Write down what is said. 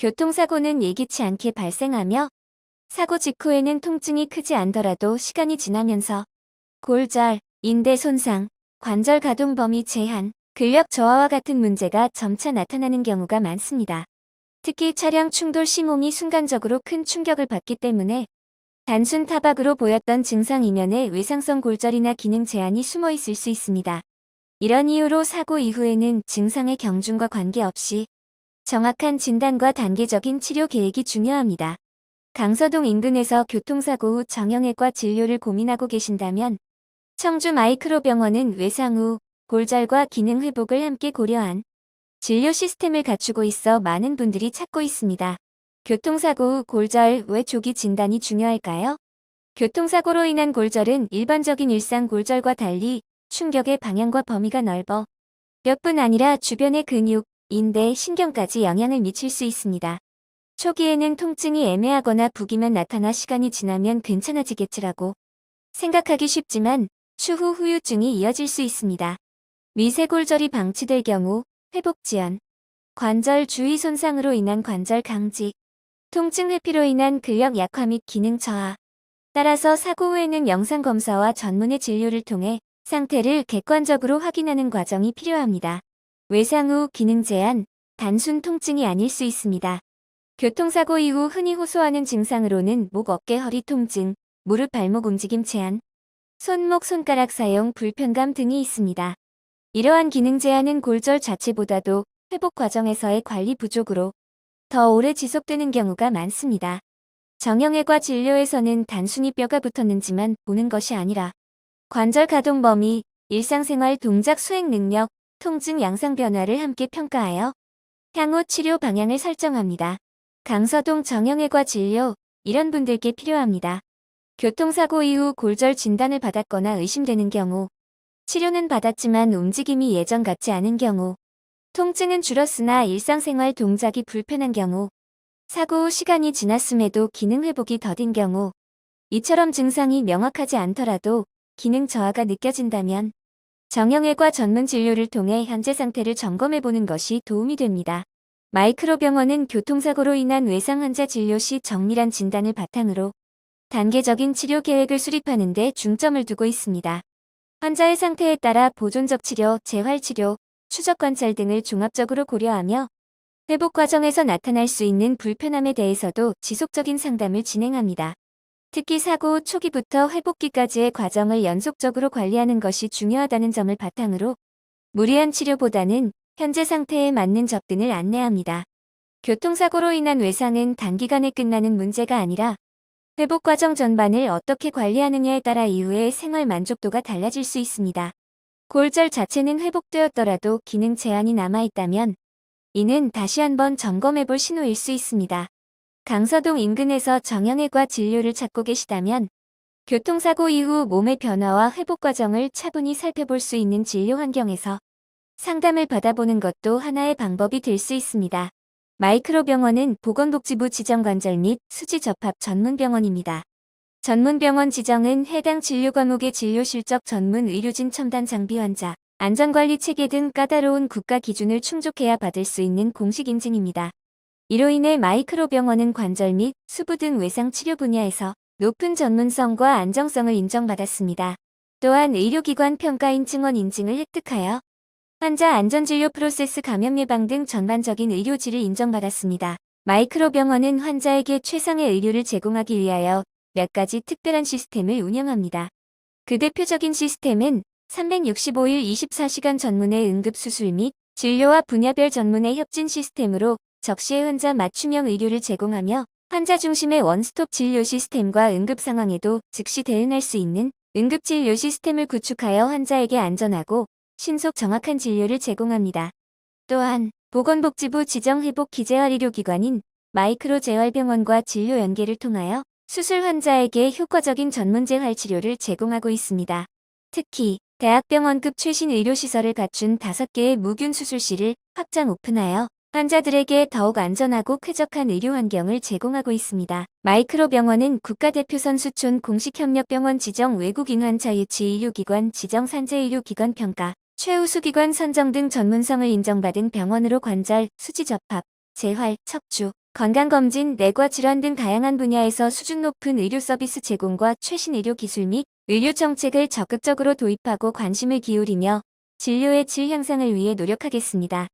교통사고는 예기치 않게 발생하며 사고 직후에는 통증이 크지 않더라도 시간이 지나면서 골절, 인대 손상, 관절 가동 범위 제한, 근력 저하와 같은 문제가 점차 나타나는 경우가 많습니다. 특히 차량 충돌 시 몸이 순간적으로 큰 충격을 받기 때문에 단순 타박으로 보였던 증상 이면에 외상성 골절이나 기능 제한이 숨어 있을 수 있습니다. 이런 이유로 사고 이후에는 증상의 경중과 관계없이 정확한 진단과 단계적인 치료 계획이 중요합니다. 강서동 인근에서 교통사고 후 정형외과 진료를 고민하고 계신다면 청주 마이크로병원은 외상 후 골절과 기능 회복을 함께 고려한 진료 시스템을 갖추고 있어 많은 분들이 찾고 있습니다. 교통사고 후 골절 왜 조기 진단이 중요할까요? 교통사고로 인한 골절은 일반적인 일상 골절과 달리 충격의 방향과 범위가 넓어 뼈뿐 아니라 주변의 근육, 인대, 신경까지 영향을 미칠 수 있습니다. 초기에는 통증이 애매하거나 부기만 나타나 시간이 지나면 괜찮아지겠지라고 생각하기 쉽지만 추후 후유증이 이어질 수 있습니다. 미세골절이 방치될 경우 회복 지연, 관절 주위 손상으로 인한 관절 강직, 통증 회피로 인한 근력 약화 및 기능 저하. 따라서 사고 후에는 영상 검사와 전문의 진료를 통해 상태를 객관적으로 확인하는 과정이 필요합니다. 외상 후 기능 제한, 단순 통증이 아닐 수 있습니다. 교통사고 이후 흔히 호소하는 증상으로는 목, 어깨, 허리 통증, 무릎, 발목 움직임 제한, 손목, 손가락 사용 불편감 등이 있습니다. 이러한 기능 제한은 골절 자체보다도 회복 과정에서의 관리 부족으로 더 오래 지속되는 경우가 많습니다. 정형외과 진료에서는 단순히 뼈가 붙었는지만 보는 것이 아니라 관절 가동 범위, 일상생활 동작 수행 능력, 통증 양상 변화를 함께 평가하여 향후 치료 방향을 설정합니다. 강서동 정형외과 진료, 이런 분들께 필요합니다. 교통사고 이후 골절 진단을 받았거나 의심되는 경우, 치료는 받았지만 움직임이 예전 같지 않은 경우, 통증은 줄었으나 일상생활 동작이 불편한 경우, 사고 후 시간이 지났음에도 기능 회복이 더딘 경우, 이처럼 증상이 명확하지 않더라도 기능 저하가 느껴진다면 정형외과 전문 진료를 통해 현재 상태를 점검해보는 것이 도움이 됩니다. 마이크로병원은 교통사고로 인한 외상 환자 진료 시 정밀한 진단을 바탕으로 단계적인 치료 계획을 수립하는 데 중점을 두고 있습니다. 환자의 상태에 따라 보존적 치료, 재활치료, 추적 관찰 등을 종합적으로 고려하며 회복 과정에서 나타날 수 있는 불편함에 대해서도 지속적인 상담을 진행합니다. 특히 사고 후 초기부터 회복기까지의 과정을 연속적으로 관리하는 것이 중요하다는 점을 바탕으로 무리한 치료보다는 현재 상태에 맞는 접근을 안내합니다. 교통사고로 인한 외상은 단기간에 끝나는 문제가 아니라 회복 과정 전반을 어떻게 관리하느냐에 따라 이후의 생활 만족도가 달라질 수 있습니다. 골절 자체는 회복되었더라도 기능 제한이 남아있다면 이는 다시 한번 점검해볼 신호일 수 있습니다. 강서동 인근에서 정형외과 진료를 찾고 계시다면 교통사고 이후 몸의 변화와 회복 과정을 차분히 살펴볼 수 있는 진료 환경에서 상담을 받아보는 것도 하나의 방법이 될 수 있습니다. 마이크로병원은 보건복지부 지정관절 및 수지 접합 전문병원입니다. 전문병원 지정은 해당 진료 과목의 진료 실적 전문 의료진 첨단 장비 환자, 안전관리 체계 등 까다로운 국가 기준을 충족해야 받을 수 있는 공식 인증입니다. 이로 인해 마이크로병원은 관절 및 수부 등 외상 치료 분야에서 높은 전문성과 안정성을 인정받았습니다. 또한 의료기관 평가인 증원 인증을 획득하여 환자 안전진료 프로세스 감염 예방 등 전반적인 의료질을 인정받았습니다. 마이크로병원은 환자에게 최상의 의료를 제공하기 위하여 몇 가지 특별한 시스템을 운영합니다. 그 대표적인 시스템은 365일 24시간 전문의 응급수술 및 진료와 분야별 전문의 협진 시스템으로 적시에 환자 맞춤형 의료를 제공하며 환자 중심의 원스톱 진료 시스템과 응급 상황에도 즉시 대응할 수 있는 응급진료 시스템을 구축하여 환자에게 안전하고 신속 정확한 진료를 제공합니다. 또한 보건복지부 지정회복 기재활의료기관인 마이크로재활병원과 진료 연계를 통하여 수술 환자에게 효과적인 전문재활치료를 제공하고 있습니다. 특히 대학병원급 최신 의료시설을 갖춘 5개의 무균 수술실을 확장 오픈하여 환자들에게 더욱 안전하고 쾌적한 의료 환경을 제공하고 있습니다. 마이크로병원은 국가대표선 수촌 공식협력병원 지정 외국인환자 유치 의료기관 지정 산재의료기관 평가, 최우수기관 선정 등 전문성을 인정받은 병원으로 관절, 수지 접합, 재활, 척추, 건강검진, 내과 질환 등 다양한 분야에서 수준 높은 의료 서비스 제공과 최신 의료 기술 및 의료 정책을 적극적으로 도입하고 관심을 기울이며 진료의 질 향상을 위해 노력하겠습니다.